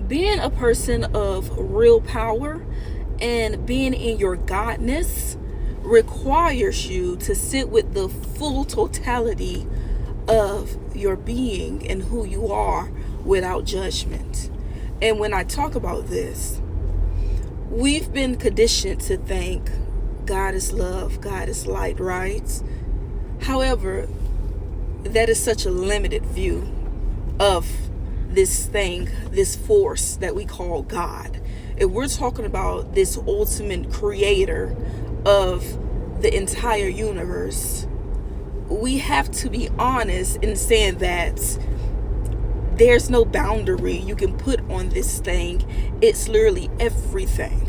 being a person of real power and being in your godness requires you to sit with the full totality of your being and who you are without judgment. And when I talk about this, we've been conditioned to think God is love, God is light, right? However, that is such a limited view of this thing, this force that we call God. If we're talking about this ultimate creator of the entire universe, we have to be honest in saying that there's no boundary you can put on this thing. It's literally everything.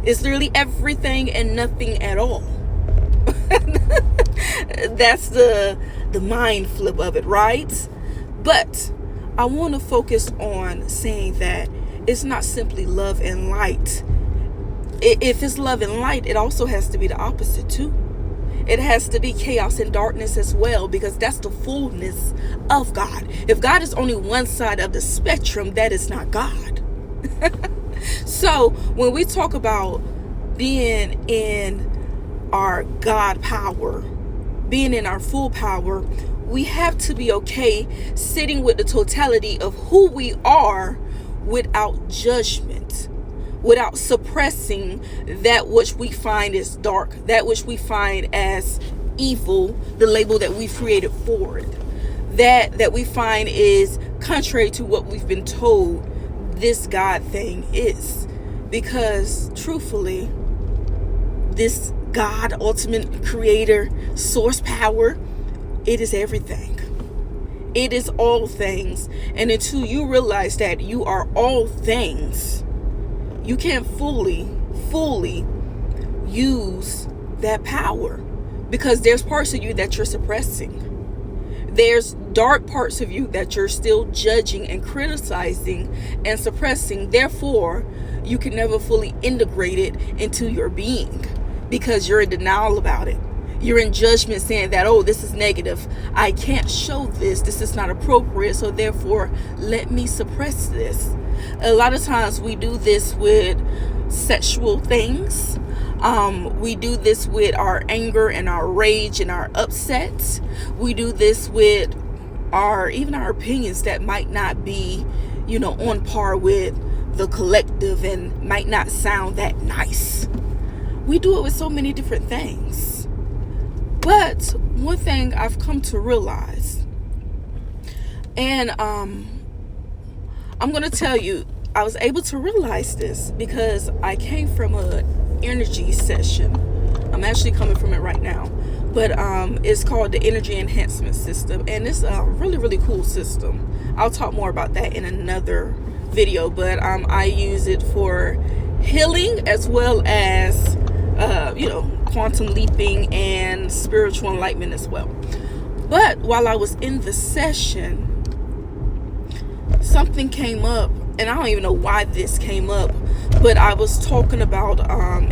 It's literally everything and nothing at all. That's the mind flip of it, right? But I want to focus on saying that it's not simply love and light. If it's love and light, it also has to be the opposite too. It has to be chaos and darkness as well, because that's the fullness of God. If God is only one side of the spectrum, that is not God. So when we talk about being in our God power, being in our full power, we have to be okay sitting with the totality of who we are without judgment, without suppressing that which we find is dark, that which we find as evil, the label that we've created for it, that we find is contrary to what we've been told this God thing is. Because truthfully, this God, ultimate creator, source power, it is everything. It is all things. And until you realize that you are all things, you can't fully use that power, because there's parts of you that you're suppressing. There's dark parts of you that you're still judging and criticizing and suppressing. Therefore, you can never fully integrate it into your being, because you're in denial about it. You're in judgment, saying that, oh, this is negative. I can't show this. This is not appropriate. So therefore, let me suppress this. A lot of times we do this with sexual things. We do this with our anger and our rage and our upset. We do this with even our opinions that might not be, on par with the collective and might not sound that nice. We do it with so many different things. But one thing I've come to realize, and I'm going to tell you, I was able to realize this because I came from an energy session. I'm actually coming from it right now. But it's called the Energy Enhancement System. And it's a really, really cool system. I'll talk more about that in another video. But I use it for healing as well as, quantum leaping and spiritual enlightenment as well. But while I was in the session, something came up. And I don't even know why this came up, but I was talking about,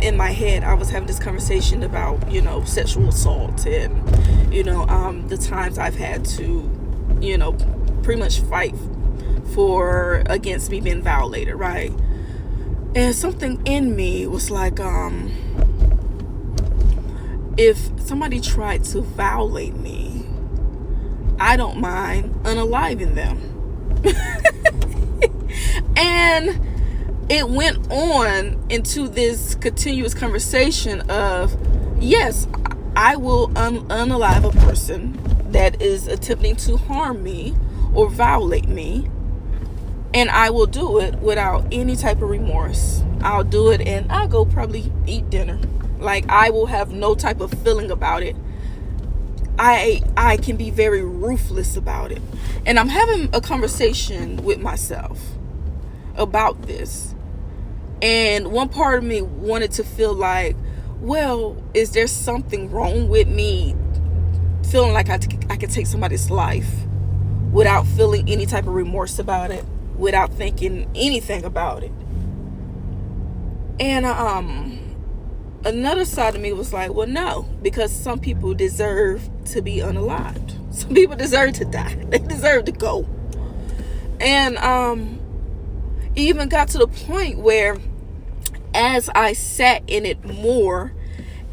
in my head, I was having this conversation about, sexual assault and, the times I've had to, pretty much fight against me being violated, right? And something in me was like, if somebody tried to violate me, I don't mind unaliving them. And it went on into this continuous conversation of, yes, I will unalive a person that is attempting to harm me or violate me. And I will do it without any type of remorse. I'll do it and I'll go probably eat dinner. Like, I will have no type of feeling about it. I can be very ruthless about it. And I'm having a conversation with myself about this. And one part of me wanted to feel like, well, is there something wrong with me feeling like I could take somebody's life without feeling any type of remorse about it, without thinking anything about it? And another side of me was like, well, no, because some people deserve to be unalived. Some people deserve to die. They deserve to go. And even got to the point where, as I sat in it more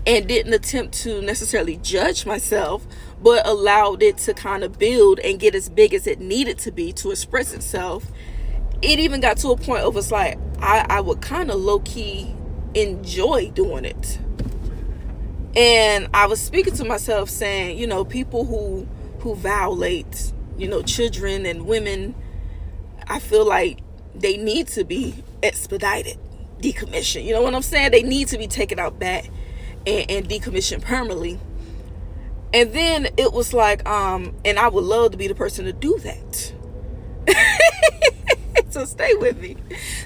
and didn't attempt to necessarily judge myself, but allowed it to kind of build and get as big as it needed to be to express itself, it even got to a point of it's like I would kind of low-key enjoy doing it. And I was speaking to myself saying, people who violate, children and women, I feel like they need to be expedited, decommissioned. You know what I'm saying? They need to be taken out back and decommissioned permanently. And then it was like, and I would love to be the person to do that. So stay with me.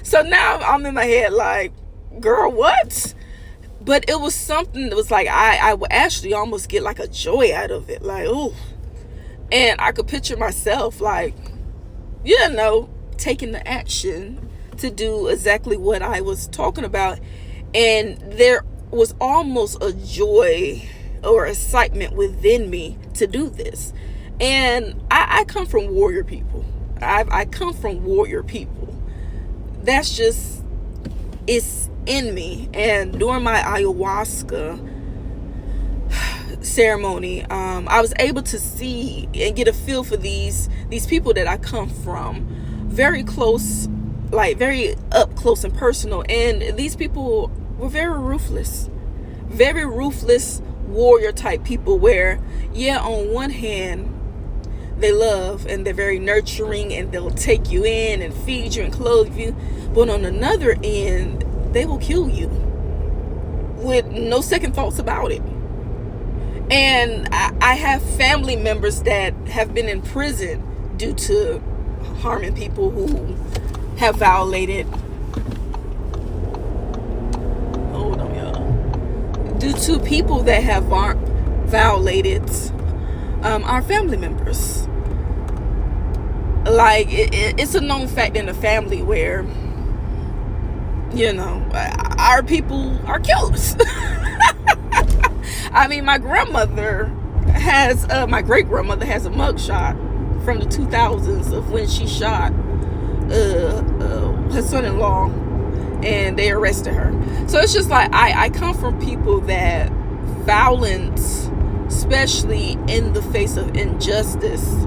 So now I'm in my head like, girl, what? But it was something that was like, I would actually almost get like a joy out of it. Like, ooh. And I could picture myself like, taking the action to do exactly what I was talking about. And there was almost a joy or excitement within me to do this. And I come from warrior people. I come from warrior people. That's just, it's in me. And during my ayahuasca ceremony, I was able to see and get a feel for these people that I come from, very close, like very up close and personal. And these people were very ruthless warrior type people, where on one hand they love and they're very nurturing and they'll take you in and feed you and clothe you, but on another end they will kill you with no second thoughts about it. And I have family members that have been in prison due to harming people who have violated, due to people that have violated our family members. Like, it's a known fact in the family where, our people are killers. I mean, my grandmother has, my great grandmother has a mugshot from the 2000s of when she shot her son-in-law, and they arrested her. So it's just like, I come from people that violence, especially in the face of injustice,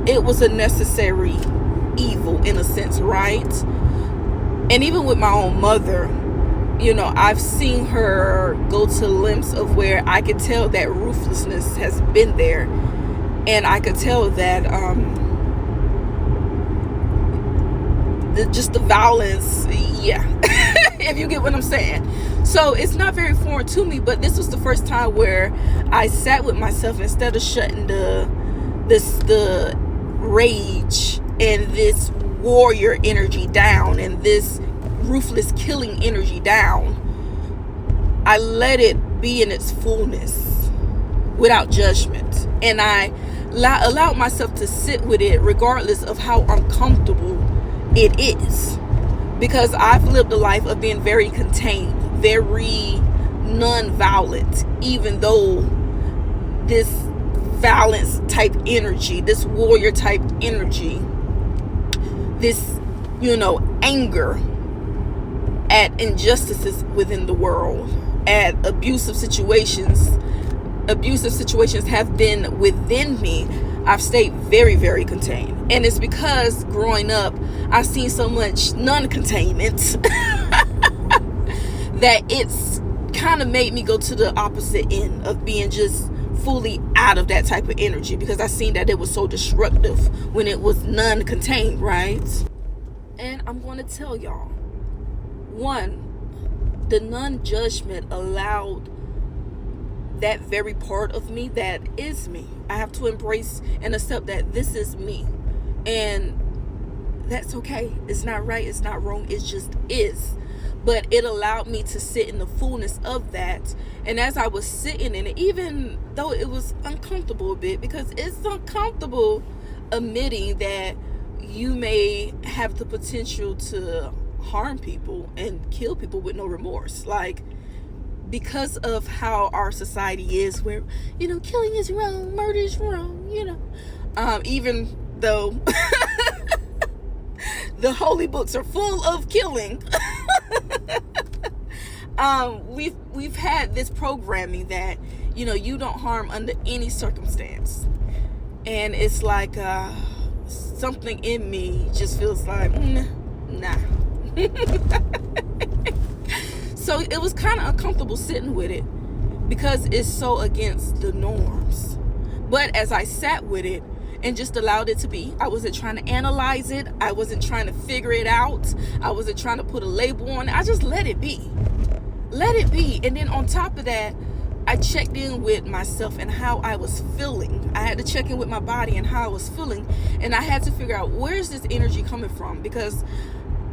it was a necessary evil in a sense, right? And even with my own mother, I've seen her go to lengths of where I could tell that ruthlessness has been there. And I could tell that just the violence, if you get what I'm saying. So it's not very foreign to me, but this was the first time where I sat with myself, instead of shutting the rage and this warrior energy down and this ruthless killing energy down. I let it be in its fullness without judgment, and I allowed myself to sit with it regardless of how uncomfortable it is, because I've lived a life of being very contained, very non-violent, even though this violence type energy, this warrior type energy, this anger at injustices within the world, at abusive situations have been within me, I've stayed very, very contained. And it's because growing up, I've seen so much non-containment that it's kind of made me go to the opposite end of being just fully out of that type of energy, because I seen that it was so destructive when it was non-contained, right? And I'm going to tell y'all, one, the non-judgment allowed that very part of me that is me. I have to embrace and accept that this is me, and that's okay. It's not right, it's not wrong, it just is. But it allowed me to sit in the fullness of that. And as I was sitting in it, even though it was uncomfortable a bit, because it's uncomfortable admitting that you may have the potential to harm people and kill people with no remorse. Like, because of how our society is, where, killing is wrong, murder is wrong, even though The holy books are full of killing. We've had this programming that, you don't harm under any circumstance. And it's like something in me just feels like, nah. So it was kind of uncomfortable sitting with it because it's so against the norms. But as I sat with it and just allowed it to be, I wasn't trying to analyze it. I wasn't trying to figure it out. I wasn't trying to put a label on it. I just let it be. Let it be. And then on top of that, I checked in with myself and how I was feeling. I had to check in with my body and how I was feeling. And I had to figure out, where's this energy coming from? Because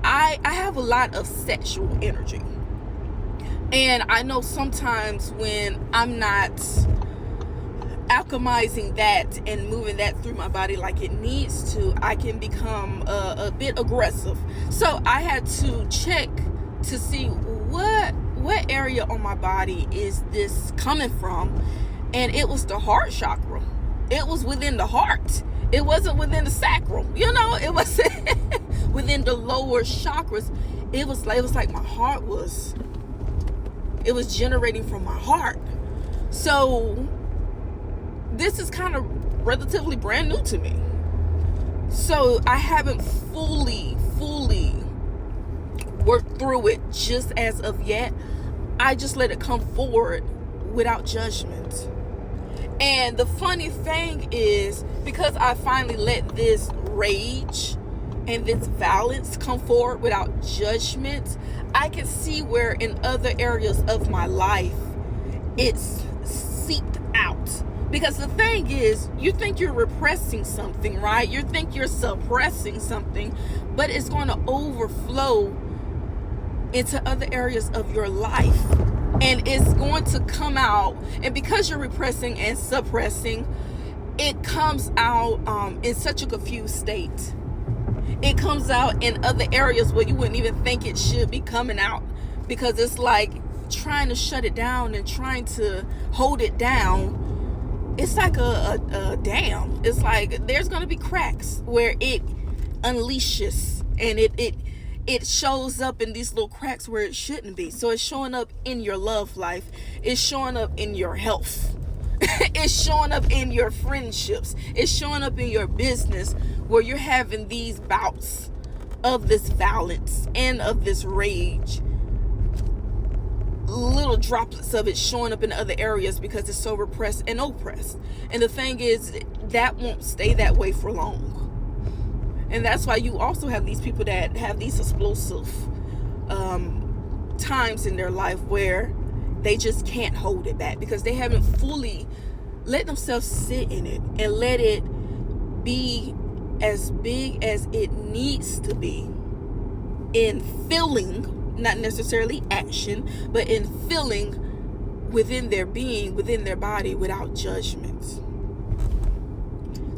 I have a lot of sexual energy. And I know sometimes when I'm not alchemizing that and moving that through my body like it needs to, I can become a bit aggressive. So I had to check to see what area on my body is this coming from. And it was the heart chakra. It was within the heart. It wasn't within the sacral. It was within the lower chakras. It was like my heart was, it was generating from my heart. So this is kind of relatively brand new to me. So I haven't fully worked through it just as of yet. I just let it come forward without judgment. And the funny thing is, because I finally let this rage and this violence come forward without judgment, I can see where in other areas of my life it's seeped out. Because the thing is, you think you're repressing something, right? You think you're suppressing something, but it's going to overflow into other areas of your life. And it's going to come out. And because you're repressing and suppressing, it comes out in such a confused state. It comes out in other areas where you wouldn't even think it should be coming out. Because it's like trying to shut it down and trying to hold it down. It's like a dam. It's like there's going to be cracks where it unleashes. And it shows up in these little cracks where it shouldn't be. So it's showing up in your love life. It's showing up in your health. It's showing up in your friendships. It's showing up in your business where you're having these bouts of this violence and of this rage. Little droplets of it showing up in other areas because it's so repressed and oppressed. And the thing is, that won't stay that way for long. And that's why you also have these people that have these explosive times in their life where they just can't hold it back because they haven't fully let themselves sit in it and let it be as big as it needs to be in feeling, not necessarily action, but in feeling within their being, within their body, without judgment.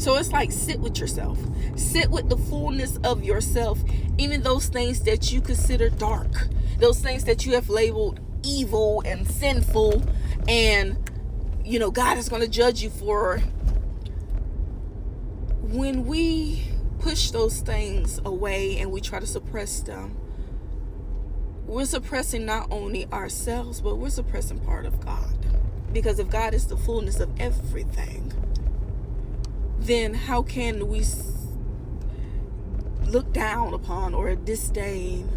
So it's like, sit with yourself. Sit with the fullness of yourself. Even those things that you consider dark. Those things that you have labeled evil and sinful. And, God is going to judge you for. When we push those things away and we try to suppress them, we're suppressing not only ourselves, but we're suppressing part of God. Because if God is the fullness of everything, then how can we look down upon or disdain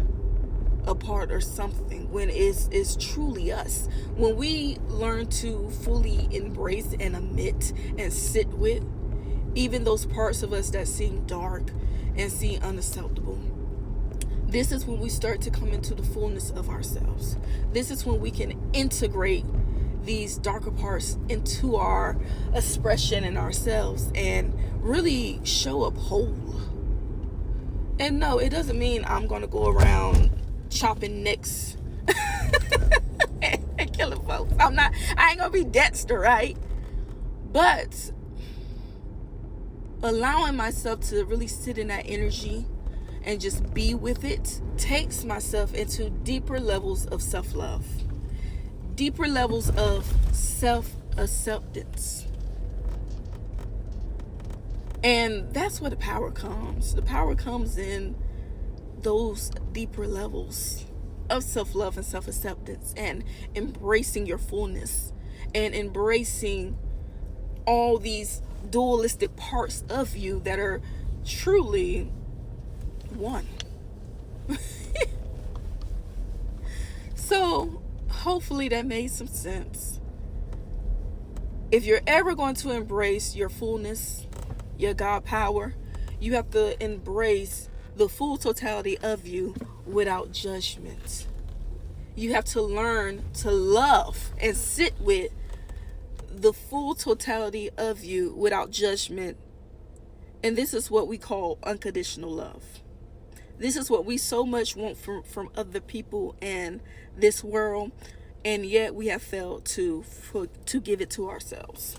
a part or something when it's truly us? When we learn to fully embrace and admit and sit with even those parts of us that seem dark and seem unacceptable, this is when we start to come into the fullness of ourselves. This is when we can integrate these darker parts into our expression and ourselves and really show up whole. And no, it doesn't mean I'm going to go around chopping necks and killing folks. I ain't going to be Dexter, right? But allowing myself to really sit in that energy and just be with it takes myself into deeper levels of self-love. Deeper levels of self-acceptance. And that's where the power comes. The power comes in those deeper levels of self-love and self-acceptance, and embracing your fullness, and embracing all these dualistic parts of you that are truly one. So hopefully that made some sense. If you're ever going to embrace your fullness, your God power, you have to embrace the full totality of you without judgment. You have to learn to love and sit with the full totality of you without judgment. And this is what we call unconditional love. This is what we so much want from other people in this world, and yet we have failed to give it to ourselves.